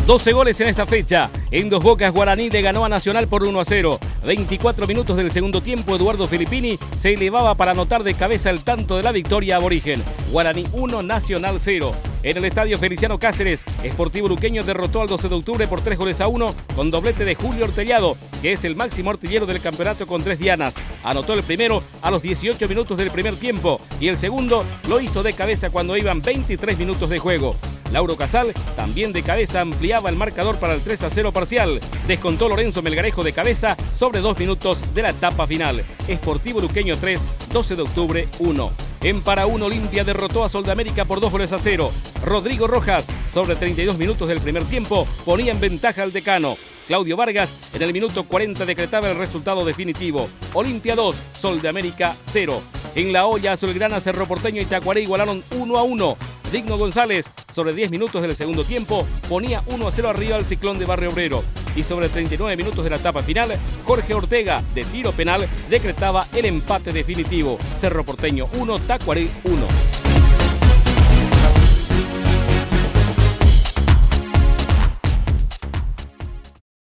12 goles en esta fecha. En Dos Bocas, Guaraní le ganó a Nacional por 1-0. 24 minutos del segundo tiempo, Eduardo Filippini se elevaba para anotar de cabeza el tanto de la victoria aborigen. Guaraní 1, Nacional 0. En el estadio Feliciano Cáceres, Sportivo Luqueño derrotó al 12 de octubre por 3-1 con doblete de Julio Ortellado, que es el máximo artillero del campeonato con 3 dianas. Anotó el primero a los 18 minutos del primer tiempo y el segundo lo hizo de cabeza cuando iban 23 minutos de juego. Lauro Casal, también de cabeza, ampliaba el marcador para el 3-0 parcial. Descontó Lorenzo Melgarejo de cabeza sobre 2 minutos de la etapa final. Sportivo Luqueño 3, 12 de octubre 1. En Paraún, Olimpia derrotó a Sol de América por 2-0. Rodrigo Rojas, sobre 32 minutos del primer tiempo, ponía en ventaja al decano. Claudio Vargas, en el minuto 40, decretaba el resultado definitivo. Olimpia 2, Sol de América 0. En La Hoya, Azulgrana, Cerro Porteño y Tacuaré igualaron 1-1. Digno González, sobre 10 minutos del segundo tiempo, ponía 1-0 arriba al Ciclón de Barrio Obrero. Y sobre 39 minutos de la etapa final, Jorge Ortega, de tiro penal, decretaba el empate definitivo. Cerro Porteño 1, Tacuaré 1.